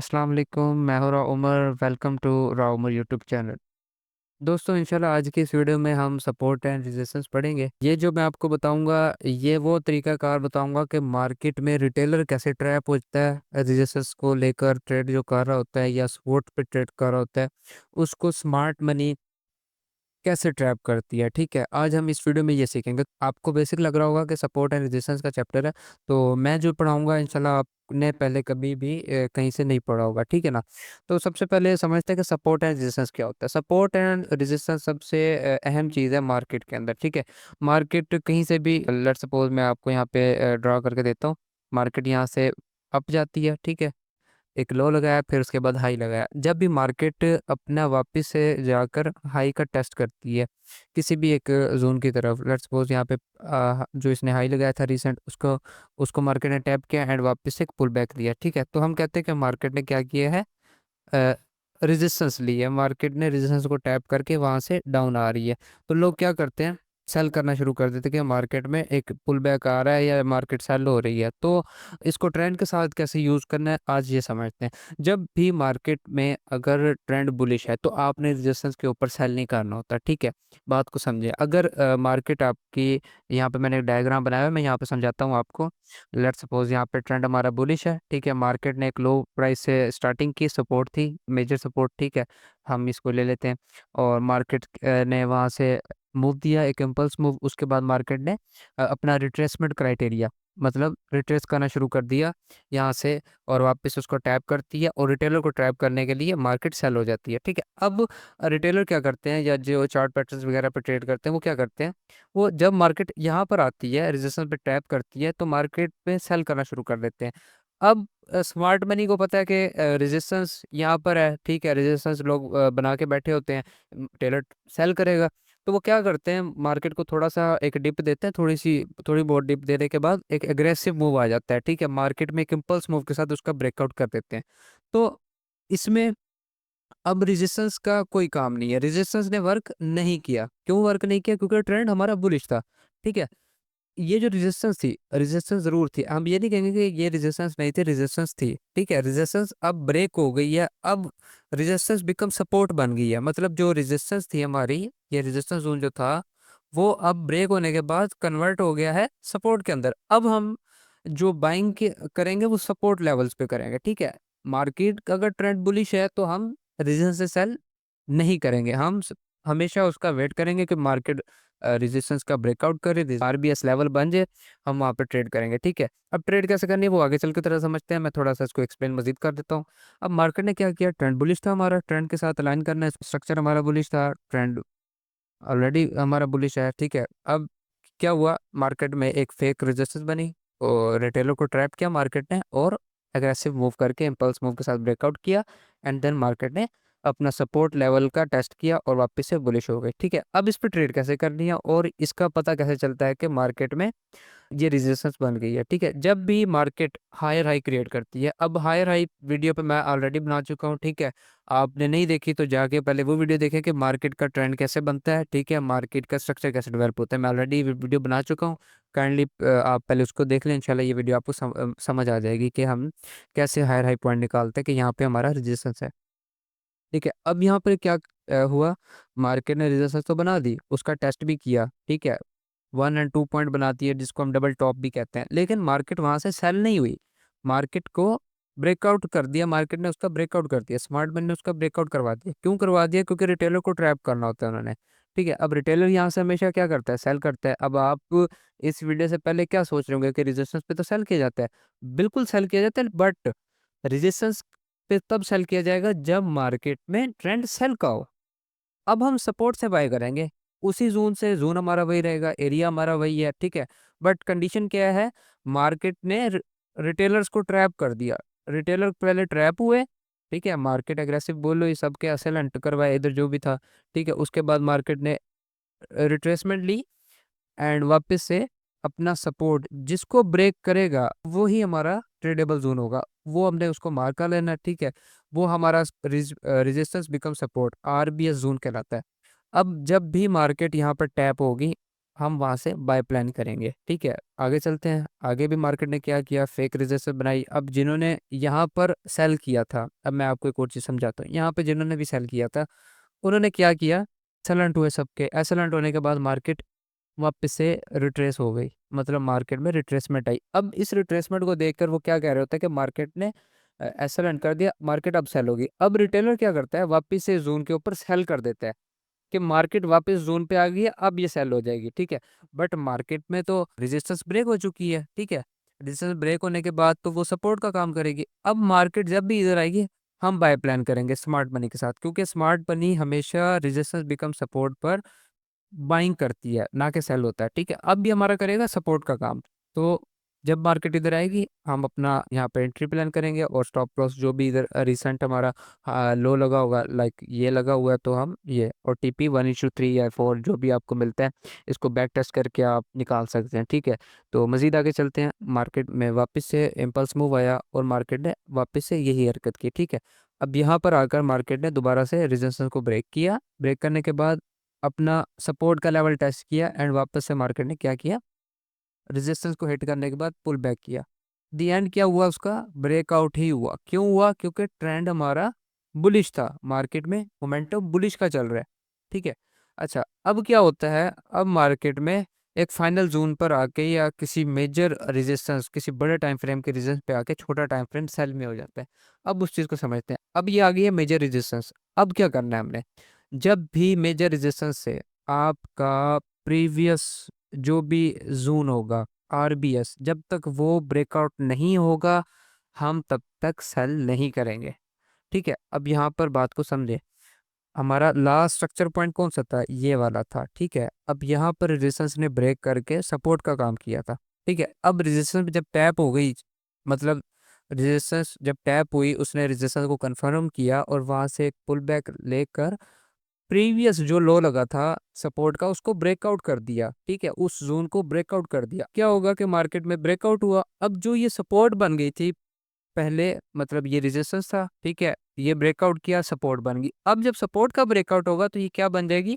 अस्सलाम वालेकुम, मैं हूँ Umar. Welcome to Umar YouTube channel. दोस्तों, इंशाल्लाह आज की इस वीडियो में हम सपोर्ट एंड रेजिस्टेंस पढ़ेंगे। ये जो मैं आपको बताऊंगा, ये वो तरीकाकार बताऊंगा कि मार्केट में रिटेलर कैसे ट्रैप होता है रेजिस्टेंस को लेकर, ट्रेड जो कर रहा होता है या सपोर्ट पे ट्रेड कर रहा होता है, उसको स्मार्ट मनी कैसे ट्रैप करती है। ठीक है, आज हम इस वीडियो में ये सीखेंगे। आपको बेसिक लग रहा होगा कि सपोर्ट एंड रेजिस्टेंस का चैप्टर है, तो मैं जो पढ़ाऊंगा इंशाल्लाह आपने पहले कभी भी कहीं से नहीं पढ़ा होगा। ठीक है ना। तो सबसे पहले समझते हैं कि सपोर्ट एंड रेजिस्टेंस क्या होता है। सपोर्ट एंड रेजिस्टेंस सबसे अहम चीज़ है मार्केट के अंदर। ठीक है, मार्केट कहीं से भी, लेट सपोज मैं आपको यहाँ पे ड्रा करके देता हूँ। मार्केट यहाँ से अप जाती है, ठीक है, एक लो लगाया, फिर उसके बाद हाई लगाया। जब भी मार्केट अपना वापस से जाकर हाई का टेस्ट करती है किसी भी एक जोन की तरफ, लेट्स सपोज यहाँ पे जो इसने हाई लगाया था रिसेंट, उसको उसको मार्केट ने टैप किया एंड वापस से एक पुल बैक लिया। ठीक है, तो हम कहते हैं कि मार्केट ने क्या किया है, रेजिस्टेंस ली है। मार्केट ने रेजिस्टेंस को टैप करके वहां से डाउन आ रही है, तो लोग क्या करते हैं, सेल करना शुरू कर देते हैं कि मार्केट में एक पुल बैक आ रहा है या मार्केट सेल हो रही है। तो इसको ट्रेंड के साथ कैसे यूज करना है आज ये समझते हैं। जब भी मार्केट में अगर ट्रेंड बुलिश है तो आपने रेजिस्टेंस के ऊपर सेल नहीं करना होता। ठीक है, बात को समझे। अगर मार्केट आपकी, यहाँ पे मैंने एक डायग्राम बनाया है, मैं यहाँ पे समझाता हूँ आपको। लेट सपोज यहाँ पे ट्रेंड हमारा बुलिश है। ठीक है, मार्केट ने एक लो प्राइस से स्टार्टिंग की, सपोर्ट थी, मेजर सपोर्ट। ठीक है, हम इसको ले लेते हैं। और मार्केट ने वहाँ से मूव दिया, एक इम्पल्स मूव। उसके बाद मार्केट ने अपना रिट्रेसमेंट क्राइटेरिया, मतलब रिट्रेस करना शुरू कर दिया यहाँ से, और वापस उसको टैप करती है, और रिटेलर को ट्रैप करने के लिए मार्केट सेल हो जाती है। ठीक है, अब रिटेलर क्या करते हैं, या जो चार्ट पैटर्न्स वगैरह पे ट्रेड करते हैं, वो क्या करते हैं, वो जब मार्केट यहाँ पर आती है, रेजिस्टेंस पे टैप करती है, तो मार्केट पे सेल करना शुरू कर देते हैं। अब स्मार्ट मनी को पता है कि रेजिस्टेंस यहाँ पर है। ठीक है, रेजिस्टेंस लोग बना के बैठे होते हैं, टेलर सेल करेगा। तो वो क्या करते हैं, मार्केट को थोड़ा सा एक डिप देते हैं, थोड़ी बहुत डिप देने के बाद एक एग्रेसिव मूव आ जाता है। ठीक है, मार्केट में एक इम्पल्स मूव के साथ उसका ब्रेकआउट कर देते हैं। तो इसमें अब रेजिस्टेंस का कोई काम नहीं है, रेजिस्टेंस ने वर्क नहीं किया। क्यों वर्क नहीं किया? क्योंकि ट्रेंड हमारा बुलिश था। ठीक है, ये जो रेजिस्टेंस थी, रेजिस्टेंस जरूर थी, हम ये नहीं कहेंगे कि ये रेजिस्टेंस नहीं थी, रेजिस्टेंस थी। ठीक है, रेजिस्टेंस अब ब्रेक हो गई है, अब रेजिस्टेंस बिकम सपोर्ट बन गई है। मतलब जो रेजिस्टेंस थी हमारी, ये रेजिस्टेंस जोन जो था, वो अब ब्रेक होने के बाद कन्वर्ट हो गया है सपोर्ट के अंदर। अब हम जो बाइंग के करेंगे वो सपोर्ट लेवल्स पे करेंगे। ठीक है, मार्केट का अगर ट्रेंड बुलिश है तो हम रेजिस्टेंस से सेल नहीं करेंगे, हमेशा उसका वेट करेंगे कि मार्केट रेजिस्टेंस का ब्रेकआउट करे, आरबीएस लेवल बन जाए, हम वहाँ पे ट्रेड करेंगे। ठीक है, अब ट्रेड कैसे करनी है वो आगे चल के तरह समझते हैं। मैं थोड़ा सा इसको एक्सप्लेन मजीद कर देता हूँ। अब मार्केट ने क्या किया, ट्रेंड बुलिश था, हमारा ट्रेंड के साथ अलाइन करना है, स्ट्रक्चर हमारा बुलिश था, ट्रेंड ऑलरेडी हमारा बुलिश है। ठीक है, अब क्या हुआ, मार्केट में एक फेक रेजिस्टेंस बनी, और रिटेलर को ट्रैप किया मार्केट ने, और एग्रेसिव मूव करके इम्पल्स मूव के साथ ब्रेकआउट किया, एंड देन मार्केट ने अपना सपोर्ट लेवल का टेस्ट किया और वापस से बुलिश हो गई। ठीक है, अब इस पर ट्रेड कैसे करनी है और इसका पता कैसे चलता है कि मार्केट में ये रेजिस्टेंस बन गई है। ठीक है, जब भी मार्केट हायर हाई क्रिएट करती है, अब हायर हाई वीडियो पे मैं ऑलरेडी बना चुका हूँ। ठीक है, आपने नहीं देखी तो जाके पहले वो वीडियो देखें कि मार्केट का ट्रेंड कैसे बनता है। ठीक है, मार्केट का स्ट्रक्चर कैसे डेवलप होता है, मैं ऑलरेडी वीडियो बना चुका हूँ। काइंडली आप पहले उसको देख लें, इंशाल्लाह ये वीडियो आपको समझ आ जाएगी कि हम कैसे हायर हाई पॉइंट निकालते हैं कि यहाँ पे हमारा रेजिस्टेंस है। ठीक है, अब यहाँ पर क्या हुआ, मार्केट ने रेजिस्टेंस तो बना दी, उसका टेस्ट भी किया। ठीक है, 1 एंड 2 पॉइंट बनाती है, जिसको हम डबल टॉप भी कहते हैं, लेकिन मार्केट वहां से सेल नहीं हुई, मार्केट को ब्रेकआउट कर दिया, मार्केट ने उसका ब्रेकआउट कर दिया, स्मार्ट मनी ने उसका ब्रेकआउट करवा दिया। क्यों करवा दिया? क्योंकि रिटेलर को ट्रैप करना होता है उन्होंने। ठीक है, अब रिटेलर यहाँ से हमेशा क्या करता है, सेल करता है। अब आप इस वीडियो से पहले क्या सोच रहे होंगे कि रेजिस्टेंस पे तो सेल किया जाता है, बिल्कुल सेल किया जाता है, बट रेजिस्टेंस पे तब सेल किया जाएगा जब मार्केट में ट्रेंड सेल का हो। अब हम सपोर्ट से बाय करेंगे, उसी जोन से, जोन हमारा वही रहेगा, एरिया हमारा वही है। ठीक है, बट कंडीशन क्या है, मार्केट ने रिटेलर्स को ट्रैप कर दिया, रिटेलर पहले ट्रैप हुए। ठीक है, मार्केट एग्रेसिव बोलो, ये सबके असेल एंटर करवाए इधर जो भी था। ठीक है, उसके बाद मार्केट ने रिट्रेसमेंट ली, एंड वापस से अपना सपोर्ट जिसको ब्रेक करेगा वो ही हमारा ट्रेडेबल जोन होगा, वो हमने उसको मार कर लेना है। ठीक है, वो हमारा resistance become support, RBS zone कहलाता है। अब जब भी मार्केट यहाँ पर टैप होगी, हम वहाँ से बाय प्लान करेंगे। ठीक है, आगे चलते हैं। आगे भी मार्केट ने क्या किया, फेक रेजिस्टेंस बनाई। अब जिन्होंने यहाँ पर सेल किया था, अब मैं आपको एक और चीज़ समझाता हूँ। यहाँ पे जिन्होंने भी सेल किया था उन्होंने क्या किया, एक्सेलेंट हुए सबके। एक्सेलेंट होने के बाद मार्केट वापस से रिट्रेस हो गई, मतलब मार्केट में रिट्रेसमेंट आई। अब इस रिट्रेसमेंट को देखकर वो क्या कह रहे होते हैं कि मार्केट ने एक्सेलेंट कर दिया, मार्केट अब सेल होगी। अब रिटेलर क्या करता है, वापस से जोन के ऊपर सेल कर देता है कि मार्केट वापस जोन पे आ गई है, अब ये सेल हो जाएगी। ठीक है, बट मार्केट में तो रेजिस्टेंस ब्रेक हो चुकी है। ठीक है, रेजिस्टेंस ब्रेक होने के बाद तो वो सपोर्ट का काम करेगी। अब मार्केट जब भी इधर आएगी हम बाय प्लान करेंगे स्मार्ट मनी के साथ, क्योंकि स्मार्ट मनी हमेशा रेजिस्टेंस बिकम सपोर्ट पर बाइंग करती है, ना कि सेल होता है। ठीक है, अब भी हमारा करेगा सपोर्ट का काम। तो जब मार्केट इधर आएगी हम अपना यहाँ पे एंट्री प्लान करेंगे और स्टॉप लॉस जो भी इधर रिसेंट हमारा लो लगा होगा, लाइक ये लगा हुआ है, तो हम ये और टीपी 1:3 या 4 जो भी आपको मिलता है इसको बैक टेस्ट करके आप निकाल सकते हैं। ठीक है, तो मज़ीद आगे चलते हैं। मार्केट में वापस से इम्पल्स मूव आया और मार्केट ने वापस से यही हरकत की। ठीक है, अब यहाँ पर आकर मार्केट ने दोबारा से रेजिस्टेंस को ब्रेक किया। ब्रेक करने के बाद अपना सपोर्ट का लेवल टेस्ट किया एंड वापस से मार्केट ने क्या किया, रेजिस्टेंस को हिट करने के बाद पुल बैक किया। दी एंड क्या हुआ, उसका ब्रेकआउट ही हुआ। क्यों हुआ, क्योंकि ट्रेंड हमारा बुलिश था, मार्केट में मोमेंटम बुलिश का चल रहा है। ठीक है, अच्छा अब क्या होता है, अब मार्केट में एक फाइनल जोन पर आके या किसी मेजर रेजिस्टेंस, किसी बड़े टाइम फ्रेम के रेजिस्टेंस पे आके छोटा टाइम फ्रेम सेल में हो जाता है। अब उस चीज़ को समझते हैं। अब ये आ गई है मेजर रेजिस्टेंस। अब क्या करना है हमने, जब भी मेजर रेजिस्टेंस से आपका प्रीवियस जो भी जोन होगा आरबीएस, जब तक वो ब्रेकआउट नहीं होगा हम तब तक सेल नहीं करेंगे। ठीक है, अब यहाँ पर बात को समझे। हमारा लास्ट स्ट्रक्चर पॉइंट कौन सा था, ये वाला था। ठीक है, अब यहाँ पर रेजिस्टेंस ने ब्रेक करके सपोर्ट का काम किया था। ठीक है, अब रेजिस्टेंस जब टैप हो गई, मतलब रेजिस्टेंस जब टैप हुई उसने रेजिस्टेंस को कंफर्म किया और वहां से एक पुल बैक लेकर प्रीवियस जो लो लगा था सपोर्ट का उसको ब्रेकआउट कर दिया। ठीक है, उस जोन को ब्रेकआउट कर दिया। क्या होगा कि मार्केट में ब्रेकआउट हुआ। अब जो ये सपोर्ट बन गई थी पहले, मतलब ये रेजिस्टेंस था, ठीक है, ये ब्रेकआउट किया सपोर्ट बन गई। अब जब सपोर्ट का ब्रेकआउट होगा तो ये क्या बन जाएगी,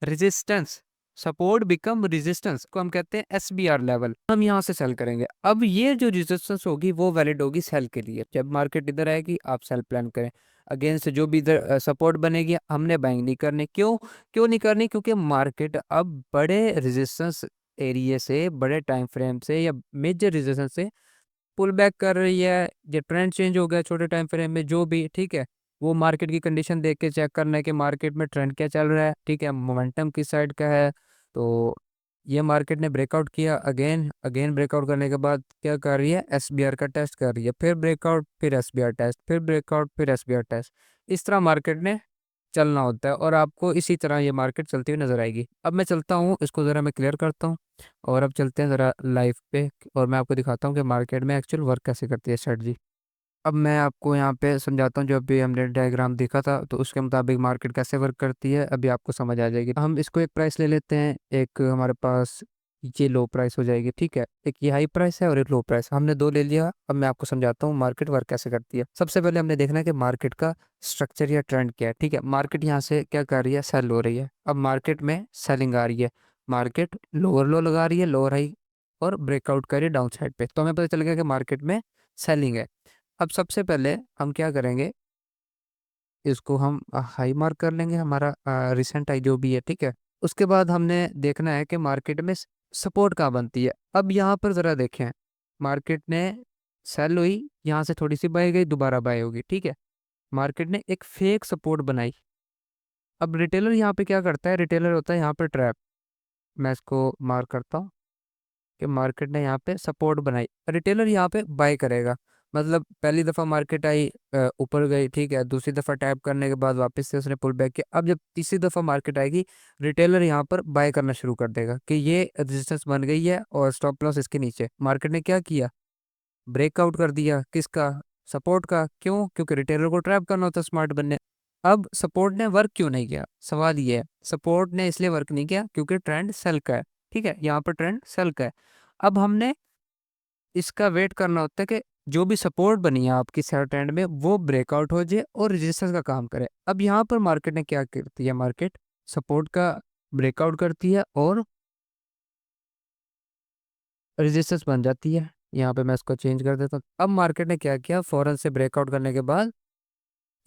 रेजिस्टेंस। सपोर्ट बिकम रेजिस्टेंस को हम कहते हैं एसबीआर लेवल। हम यहाँ से सेल करेंगे। अब ये जो रेजिस्टेंस होगी वो वैलिड होगी सेल के लिए। जब मार्केट इधर आएगी आप सेल प्लान करें। अगेंस्ट जो भी इधर सपोर्ट बनेगी हमने बाइंग नहीं करनी। क्यों, क्यों नहीं करनी, क्योंकि मार्केट अब बड़े रेजिस्टेंस एरिया से, बड़े टाइम फ्रेम से या मेजर रेजिस्टेंस से पुल बैक कर रही है। ये ट्रेंड चेंज हो गया छोटे टाइम फ्रेम में जो भी। ठीक है, वो मार्केट की कंडीशन देख के चेक करना है कि मार्केट में ट्रेंड क्या चल रहा है। ठीक है, मोमेंटम किस साइड का है। तो ये मार्केट ने ब्रेकआउट किया, अगेन अगेन ब्रेकआउट करने के बाद क्या कर रही है, एसबीआर का टेस्ट कर रही है, फिर ब्रेकआउट, फिर एसबीआर टेस्ट, फिर ब्रेकआउट, फिर एसबीआर टेस्ट। इस तरह मार्केट ने चलना होता है और आपको इसी तरह ये मार्केट चलती हुई नजर आएगी। अब मैं चलता हूँ, इसको ज़रा मैं क्लियर करता हूँ और अब चलते हैं ज़रा लाइव पे और मैं आपको दिखाता हूँ कि मार्केट में एक्चुअल वर्क कैसे करती है स्ट्रेटजी। अब मैं आपको यहाँ पे समझाता हूँ, जो अभी हमने डायग्राम देखा था तो उसके मुताबिक मार्केट कैसे वर्क करती है अभी आपको समझ आ जाएगी। हम इसको एक प्राइस ले लेते हैं, एक हमारे पास ये लो प्राइस हो जाएगी। ठीक है, एक ये हाई प्राइस है और एक लो प्राइस, हमने दो ले लिया। अब मैं आपको समझाता हूँ मार्केट वर्क कैसे करती है। सबसे पहले हमने देखना है कि मार्केट का स्ट्रक्चर या ट्रेंड क्या है। ठीक है, मार्केट यहाँ से क्या कर रही है, सेल हो रही है। अब मार्केट में सेलिंग आ रही है, मार्केट लोअर लो लगा रही है, लोअर हाई, और ब्रेकआउट कर रही है डाउन साइड पे, तो हमें पता चल गया कि मार्केट में सेलिंग है। अब सबसे पहले हम क्या करेंगे, इसको हम हाई मार्क कर लेंगे, हमारा रिसेंट हाई जो भी है। ठीक है, उसके बाद हमने देखना है कि मार्केट में सपोर्ट कहाँ बनती है। अब यहाँ पर ज़रा देखें, मार्केट ने सेल हुई, यहाँ से थोड़ी सी बाई गई, दोबारा बाई होगी। ठीक है, मार्केट ने एक फेक सपोर्ट बनाई। अब रिटेलर यहाँ पे क्या करता है, रिटेलर होता है यहाँ पर ट्रैप। मैं इसको मार्क करता हूँ कि मार्केट ने यहाँ पे सपोर्ट बनाई, रिटेलर यहाँ पे बाय करेगा। मतलब पहली दफ़ा मार्केट आई, ऊपर गई, ठीक है, दूसरी दफ़ा टैप करने के बाद वापस से उसने पुल बैक किया। अब जब तीसरी दफ़ा मार्केट आएगी रिटेलर यहाँ पर बाय करना शुरू कर देगा कि ये रेजिस्टेंस बन गई है और स्टॉप लॉस इसके नीचे। मार्केट ने क्या किया, ब्रेकआउट कर दिया, किसका, सपोर्ट का। क्यों, क्योंकि रिटेलर को ट्रैप करना होता स्मार्ट बनने। अब सपोर्ट ने वर्क क्यों नहीं किया, सवाल ये है। सपोर्ट ने इसलिए वर्क नहीं किया क्योंकि ट्रेंड सेल का है। ठीक है, यहाँ पर ट्रेंड सेल का है। अब हमने इसका वेट करना होता है कि जो भी सपोर्ट बनी है आपकी सेल ट्रेंड में वो ब्रेकआउट हो जाए और रेजिस्टेंस का काम करे। अब यहाँ पर मार्केट ने क्या करती है, मार्केट सपोर्ट का ब्रेकआउट करती है और रेजिस्टेंस बन जाती है। यहाँ पे मैं इसको चेंज कर देता हूँ। अब मार्केट ने क्या किया, फौरन से ब्रेकआउट करने के बाद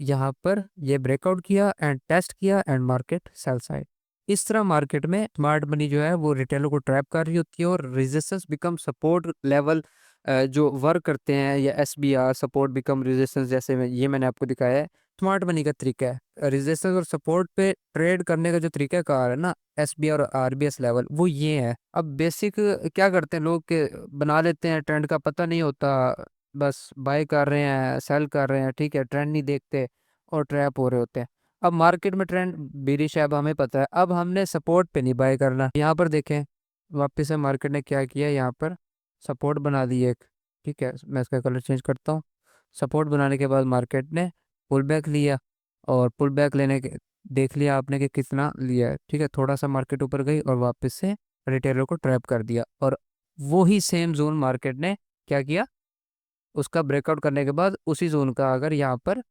यहाँ पर ये ब्रेकआउट किया एंड टेस्ट किया एंड मार्केट सेल साइड। इस तरह मार्केट में स्मार्ट मनी जो है वो रिटेलर को ट्रैप कर रही होती है और रेजिस्टेंस बिकम सपोर्ट लेवल जो वर्क करते हैं, या SBR सपोर्ट बिकम रेजिस्टेंस, जैसे ये मैंने आपको दिखाया है स्मार्ट मनी का तरीका है। रेजिस्टेंस और सपोर्ट पे ट्रेड करने का जो तरीका कार है ना, SBR और RBS लेवल, वो ये है। अब बेसिक क्या करते हैं लोग के, बना लेते हैं, ट्रेंड का पता नहीं होता, बस बाय कर रहे हैं सेल कर रहे हैं, ठीक है, ट्रेंड नहीं देखते और ट्रैप हो रहे होते हैं। अब मार्केट में ट्रेंड बेरिश है, अब हमें पता है, अब हमने सपोर्ट पे नहीं बाय करना। यहाँ पर देखें वापस से मार्केट ने क्या किया, यहाँ पर सपोर्ट बना दी एक, ठीक है, मैं इसका कलर चेंज करता हूँ। सपोर्ट बनाने के बाद मार्केट ने पुल बैक लिया, और पुल बैक लेने के देख लिया आपने कि कितना लिया है, ठीक है, थोड़ा सा मार्केट ऊपर गई और वापस से रिटेलर को ट्रैप कर दिया। और वो ही सेम जोन मार्केट ने क्या किया, उसका ब्रेकआउट करने के बाद उसी जोन का अगर यहाँ पर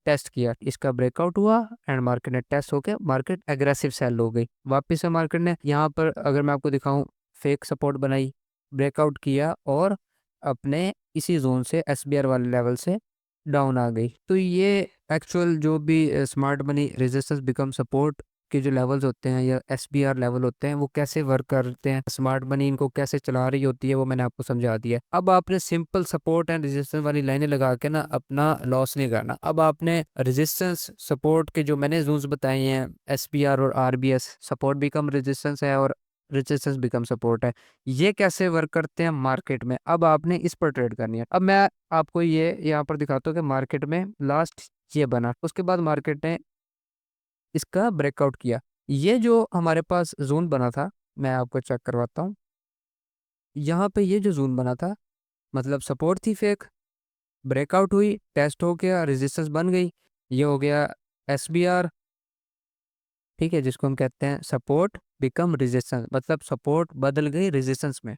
टेस्ट किया, इसका ब्रेकआउट हुआ एंड मार्केट ने टेस्ट होके मार्केट एग्रेसिव सेल हो गई। वापस से मार्केट ने यहाँ पर अगर मैं आपको दिखाऊं फेक सपोर्ट बनाई, ब्रेकआउट किया और अपने इसी जोन से SBR वाले लेवल से डाउन आ गई। तो ये एक्चुअल जो भी smart money resistance become support के जो लेवल्स होते हैं या SBR लेवल होते हैं, वो कैसे वर्क करते हैं, स्मार्ट मनी इनको कैसे चला रही होती है, वो मैंने आपको समझा दिया। अब आपने सिंपल सपोर्ट एंड रेजिस्टेंस वाली लाइनें लगा के ना अपना लॉस नहीं करना। अब आपने रेजिस्टेंस सपोर्ट के जो मैंने जोन्स बताए हैं, SBR और RBS, सपोर्ट बिकम रेजिस्टेंस है और रेजिस्टेंस बिकम सपोर्ट है, ये कैसे वर्क करते हैं मार्केट में, अब आपने इस पर ट्रेड करनी है। अब मैं आपको ये यहाँ पर दिखाता हूँ कि मार्केट में लास्ट ये बना, उसके बाद मार्केट ने इसका ब्रेकआउट किया। ये जो हमारे पास जोन बना था, मैं आपको चेक करवाता हूँ। यहाँ पे ये जो जोन बना था मतलब सपोर्ट थी फेक, ब्रेकआउट हुई, टेस्ट हो गया, रेजिस्टेंस बन गई, ये हो गया SBR, ठीक है, जिसको हम कहते हैं सपोर्ट बिकम रेजिस्टेंस, मतलब सपोर्ट बदल गई रेजिस्टेंस में।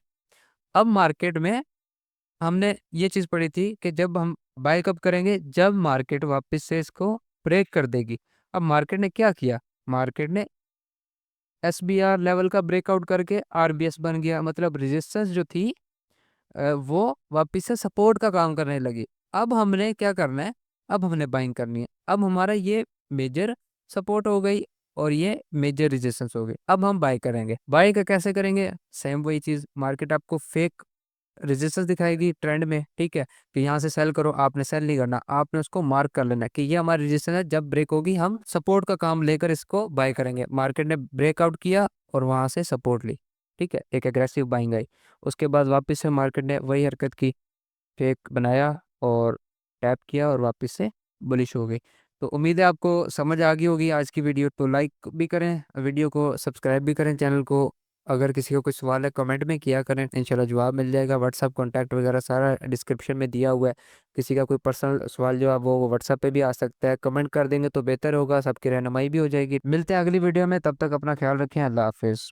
अब मार्केट में हमने ये चीज़ पढ़ी थी कि जब हम बाय कब करेंगे, जब मार्केट वापस से इसको ब्रेक कर देगी। अब मार्केट ने क्या किया, मार्केट ने SBR लेवल का ब्रेकआउट करके RBS बन गया, मतलब रेजिस्टेंस जो थी वो वापस से सपोर्ट का काम करने लगी। अब हमने क्या करना है, अब हमने बाइंग करनी है। अब हमारा ये मेजर सपोर्ट हो गई और ये मेजर रेजिस्टेंस हो गई। अब हम बाय करेंगे, बाय का कैसे करेंगे, सेम वही चीज़, मार्केट आपको फेक रेजिस्टेंस दिखाएगी ट्रेंड में, ठीक है, कि यहाँ से सेल करो, आपने सेल नहीं करना, आपने उसको मार्क कर लेना कि ये हमारी रेजिस्टेंस है, जब ब्रेक होगी हम सपोर्ट का काम लेकर इसको बाय करेंगे। मार्केट ने ब्रेकआउट किया और वहां से सपोर्ट ली, ठीक है, एक एग्रेसिव बाइंग आई। उसके बाद वापस से मार्केट ने वही हरकत की, फेक बनाया और टैप किया और वापस से बुलिश हो गई। तो उम्मीद है आपको समझ आ गई होगी आज की वीडियो। तो लाइक भी करें वीडियो को, सब्सक्राइब भी करें चैनल को। अगर किसी को कोई सवाल है कमेंट में किया करें, इंशाल्लाह जवाब मिल जाएगा। व्हाट्सअप कॉन्टैक्ट वगैरह सारा डिस्क्रिप्शन में दिया हुआ है। किसी का कोई पर्सनल सवाल जो है वो व्हाट्सअप पे भी आ सकता है, कमेंट कर देंगे तो बेहतर होगा, सबकी रहनुमाई भी हो जाएगी। मिलते हैं अगली वीडियो में, तब तक अपना ख्याल रखें, अल्लाह हाफिज़।